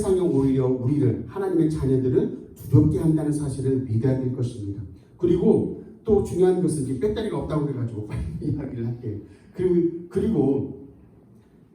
세상이 오히려 우리를, 하나님의 자녀들을 두렵게 한다는 사실을 믿어야 될 것입니다. 그리고 또 중요한 것은 이제 배터리가 없다고 그래가지고 빨리 이야기를 할게요. 그리고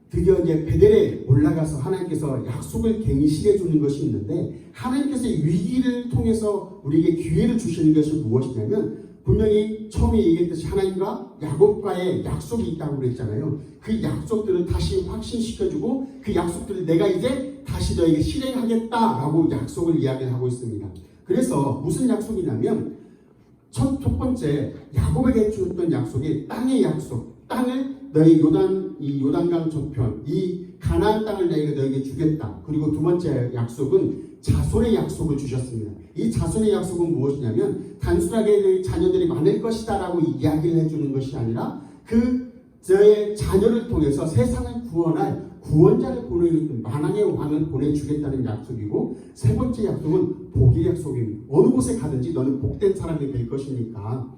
드디어 이제 베델에 올라가서 하나님께서 약속을 갱신해 주는 것이 있는데, 하나님께서 위기를 통해서 우리에게 기회를 주시는 것이 무엇이냐면, 분명히 처음에 얘기했듯이 하나님과 야곱과의 약속이 있다고 그랬잖아요. 그 약속들을 다시 확신시켜주고 그 약속들을 내가 이제 다시 너에게 실행하겠다라고 약속을 이야기를 하고 있습니다. 그래서 무슨 약속이냐면, 첫 번째 야곱에게 주었던 약속이 땅의 약속, 땅을 너희 요단강 저편, 이 가나안 땅을 너에게 주겠다. 그리고 두 번째 약속은 자손의 약속을 주셨습니다. 이 자손의 약속은 무엇이냐면, 단순하게 너희 자녀들이 많을 것이다 라고 이야기를 해주는 것이 아니라, 너의 자녀를 통해서 세상을 구원할 구원자를 보내주는 만왕의 왕을 보내주겠다는 약속이고, 세 번째 약속은 복의 약속입니다. 어느 곳에 가든지 너는 복된 사람이 될 것이니까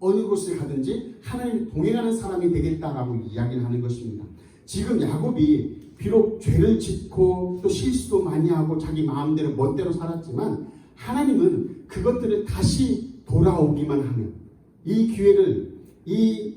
어느 곳에 가든지 하나님이 동행하는 사람이 되겠다라고 이야기를 하는 것입니다. 지금 야곱이 비록 죄를 짓고 또 실수도 많이 하고 자기 마음대로 멋대로 살았지만, 하나님은 그것들을 다시 돌아오기만 하면 이 기회를, 이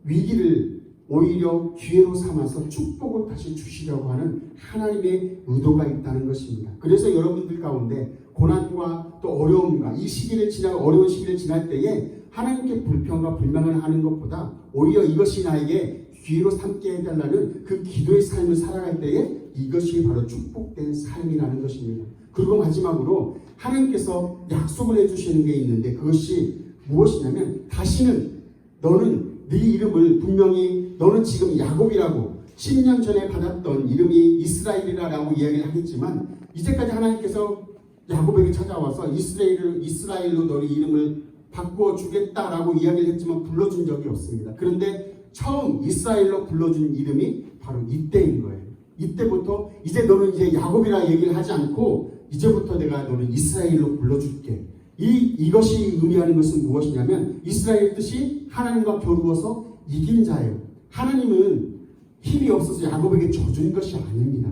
위기를 오히려 기회로 삼아서 축복을 다시 주시려고 하는 하나님의 의도가 있다는 것입니다. 그래서 여러분들 가운데 고난과 또 어려움과 어려운 시기를 지날 때에 하나님께 불평과 불만을 하는 것보다 오히려 이것이 나에게 기회로 삼게 해달라는 그 기도의 삶을 살아갈 때에 이것이 바로 축복된 삶이라는 것입니다. 그리고 마지막으로 하나님께서 약속을 해주시는 게 있는데, 그것이 무엇이냐면, 다시는 너는 네 이름을, 분명히 너는 지금 야곱이라고 10년 전에 받았던 이름이 이스라엘이라고 이야기를 하겠지만, 이제까지 하나님께서 야곱에게 찾아와서 이스라엘로 너의 이름을 바꿔주겠다라고 이야기를 했지만 불러준 적이 없습니다. 그런데 처음 이스라엘로 불러준 이름이 바로 이때인 거예요. 이때부터 이제 너는 이제 야곱이라 얘기를 하지 않고 이제부터 내가 너는 이스라엘로 불러줄게. 이것이 의미하는 것은 무엇이냐면, 이스라엘 뜻이 하나님과 겨루어서 이긴 자예요. 하나님은 힘이 없어서 야곱에게 져준 것이 아닙니다.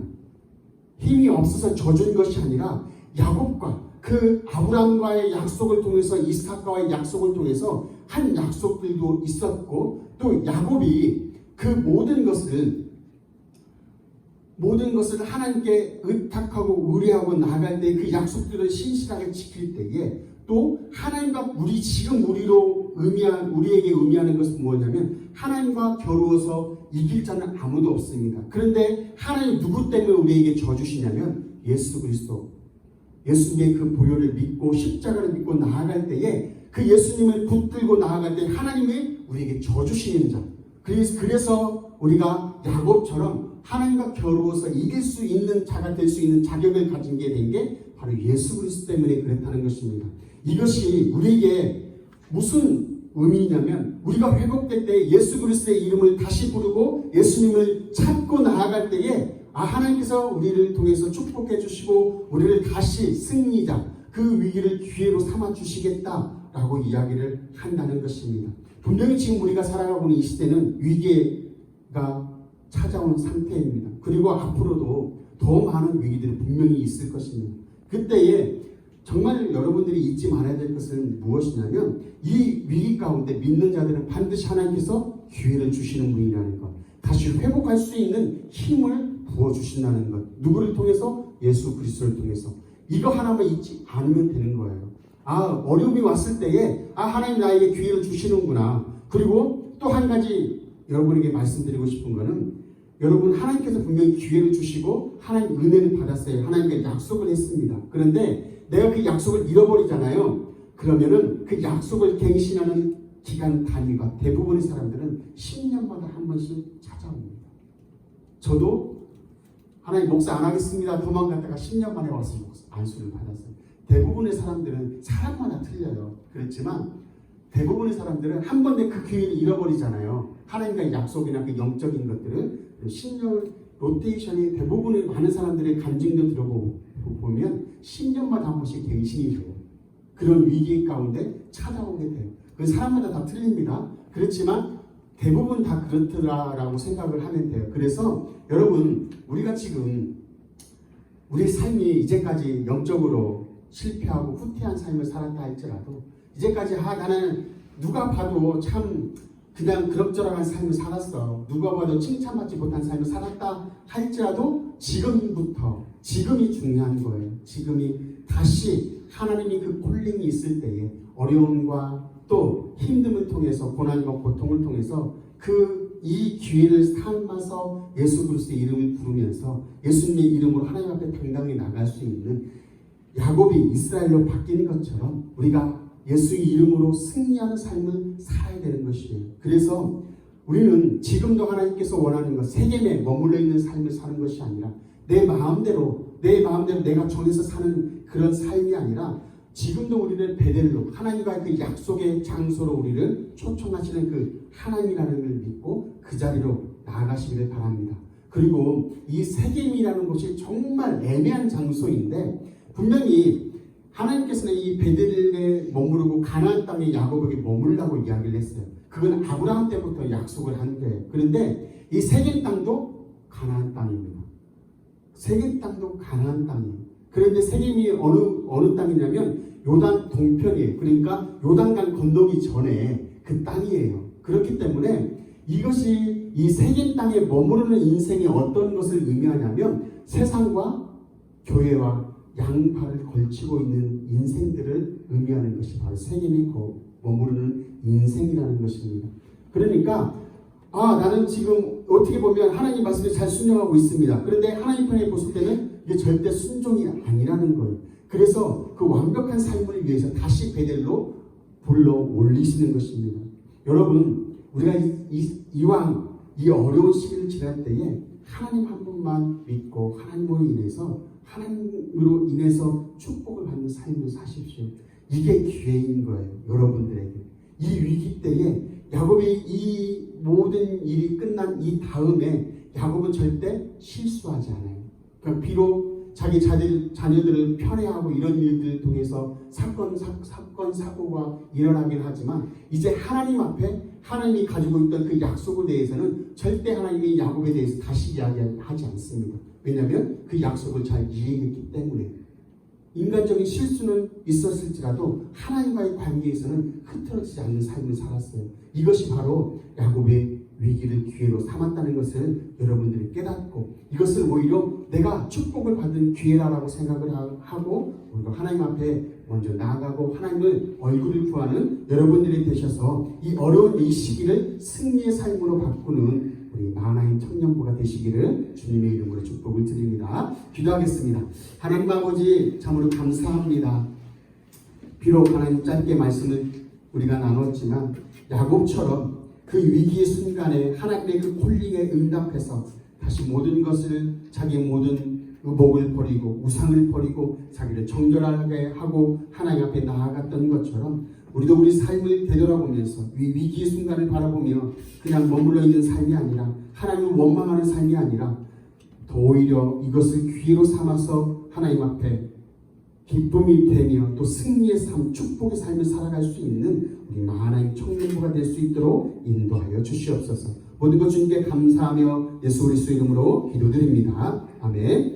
힘이 없어서 져준 것이 아니라 야곱과 그 아브라함과의 약속을 통해서, 이삭과의 약속을 통해서 한 약속들도 있었고, 또 야곱이 그 모든 것을 하나님께 의탁하고 의뢰하고 나아갈 때 그 약속들을 신실하게 지킬 때에, 또 하나님과 우리에게 의미하는 것은 뭐냐면, 하나님과 겨루어서 이길 자는 아무도 없습니다. 그런데 하나님 누구 때문에 우리에게 져주시냐면, 예수 그리스도, 예수님의 그 보혈을 믿고 십자가를 믿고 나아갈 때에, 그 예수님을 붙들고 나아갈 때 하나님이 우리에게 져주시는 자, 그래서 우리가 야곱처럼 하나님과 겨루어서 이길 수 있는 자가 될 수 있는 자격을 가진 게 된 게 바로 예수 그리스도 때문에 그랬다는 것입니다. 이것이 우리에게 무슨 의미냐면, 우리가 회복될 때 예수 그리스도의 이름을 다시 부르고 예수님을 찾고 나아갈 때에, 하나님께서 우리를 통해서 축복해 주시고 우리를 다시 승리자, 그 위기를 기회로 삼아 주시겠다라고 이야기를 한다는 것입니다. 분명히 지금 우리가 살아가고 있는 이 시대는 위기가 찾아온 상태입니다. 그리고 앞으로도 더 많은 위기들이 분명히 있을 것입니다. 그때에 정말 여러분들이 잊지 말아야 될 것은 무엇이냐면, 이 위기 가운데 믿는 자들은 반드시 하나님께서 기회를 주시는 분이라는 것, 다시 회복할 수 있는 힘을 부어주신다는 것. 누구를 통해서? 예수 그리스도를 통해서. 이거 하나만 잊지 않으면 되는 거예요. 어려움이 왔을 때에 하나님 나에게 기회를 주시는구나. 그리고 또 한 가지 여러분에게 말씀드리고 싶은 거는, 여러분 하나님께서 분명히 기회를 주시고 하나님 은혜를 받았어요. 하나님께 약속을 했습니다. 그런데 내가 그 약속을 잃어버리잖아요. 그러면은 그 약속을 갱신하는 기간 단위가 대부분의 사람들은 10년마다 한 번씩 찾아옵니다. 저도 하나님 목사 안 하겠습니다 도망갔다가 10년 만에 와서 안수를 받았어요. 대부분의 사람들은 사람마다 틀려요. 그렇지만 대부분의 사람들은 한 번에 그 기회를 잃어버리잖아요. 하나님과의 약속이나 그 영적인 것들을 10년 로테이션이 대부분의 많은 사람들의 간증도 들어보면 10년마다 한 번씩 갱신이 돼요. 그런 위기 가운데 찾아오게 돼요. 그 사람마다 다 틀립니다. 그렇지만 대부분 다 그렇더라라고 생각을 하면 돼요. 그래서 여러분, 우리가 지금 우리 삶이 이제까지 영적으로 실패하고 후퇴한 삶을 살았다 할지라도 이제까지 나는 누가 봐도 참 그냥 그럭저럭한 삶을 살았어. 누가 봐도 칭찬받지 못한 삶을 살았다 할지라도 지금이 중요한 거예요. 지금이 다시 하나님이 그 콜링이 있을 때에 어려움과 또 힘듦을 통해서 고난과 고통을 통해서 이 기회를 삼아서 예수 그리스도의 이름을 부르면서 예수님의 이름으로 하나님 앞에 당당히 나갈 수 있는 야곱이 이스라엘로 바뀐 것처럼 우리가 예수의 이름으로 승리하는 삶을 살아야 되는 것이에요. 그래서 우리는 지금도 하나님께서 원하는 것, 세겜에 머물러 있는 삶을 사는 것이 아니라 내 마음대로 내가 정해서 사는 그런 삶이 아니라 지금도 우리를 베델로 하나님과의 그 약속의 장소로 우리를 초청하시는 그 하나님이라는 걸 믿고 그 자리로 나아가시기를 바랍니다. 그리고 이 세겜이라는 곳이 정말 애매한 장소인데 분명히 하나님께서는 이 베델에 머무르고 가나안 땅에 야곱에게 머물라고 이야기를 했어요. 그건 아브라함 때부터 약속을 한 거예요. 그런데 이 세겜 땅도 가나안 땅입니다. 세겜 땅도 가나안 땅이에요. 그런데 세겜이 어느 땅이냐면 요단 동편이에요. 그러니까 요단강 건너기 전에 그 땅이에요. 그렇기 때문에 이것이 이 세겜 땅에 머무르는 인생이 어떤 것을 의미하냐면 세상과 교회와 양팔을 걸치고 있는 인생들을 의미하는 것이 바로 세겜에 머무르는 인생이라는 것입니다. 그러니까 나는 지금 어떻게 보면 하나님 말씀에 잘 순종하고 있습니다. 그런데 하나님 편에 보실 때는 이게 절대 순종이 아니라는 거예요. 그래서 그 완벽한 삶을 위해서 다시 베델로 불러 올리시는 것입니다. 여러분, 우리가 이왕 이 어려운 시기를 지날 때에 하나님 한 분만 믿고 하나님으로 인해서 축복을 받는 삶을 사십시오. 이게 기회인 거예요. 여러분들에게. 이 위기 때에 야곱이 이 모든 일이 끝난 이 다음에 야곱은 절대 실수하지 않아요. 그러니까 비록 자기 자녀들을 편애하고 이런 일들을 통해서 사고가 일어나긴 하지만 이제 하나님 앞에 하나님이 가지고 있던 그 약속에 대해서는 절대 하나님이 야곱에 대해서 다시 이야기하지 않습니다. 왜냐하면 그 약속을 잘 이해했기 때문에. 인간적인 실수는 있었을지라도 하나님과의 관계에서는 흐트러지지 않는 삶을 살았어요. 이것이 바로 야곱의 위기를 기회로 삼았다는 것을 여러분들이 깨닫고 이것을 오히려 내가 축복을 받은 기회라고 생각을 하고 오히려 하나님 앞에 먼저 나아가고 하나님을 얼굴을 구하는 여러분들이 되셔서 이 어려운 이 시기를 승리의 삶으로 바꾸는 우리 마하나임 청년부가 되시기를 주님의 이름으로 축복을 드립니다. 기도하겠습니다. 하나님 아버지 참으로 감사합니다. 비록 하나님 짧게 말씀을 우리가 나눴지만 야곱처럼 그 위기의 순간에 하나님의 그 콜링에 응답해서 다시 모든 것을 자기 모든 의복을 버리고 우상을 버리고 자기를 정결하게 하고 하나님 앞에 나아갔던 것처럼 우리도 우리 삶을 되돌아보면서 이 위기의 순간을 바라보며 그냥 머물러 있는 삶이 아니라 하나님을 원망하는 삶이 아니라 더 오히려 이것을 기회로 삼아서 하나님 앞에 기쁨이 되며 또 승리의 삶, 축복의 삶을 살아갈 수 있는 우리 마하나임 청년부가 될 수 있도록 인도하여 주시옵소서. 모든 것 주님께 감사하며 예수 그리스도 이름으로 기도드립니다. 아멘.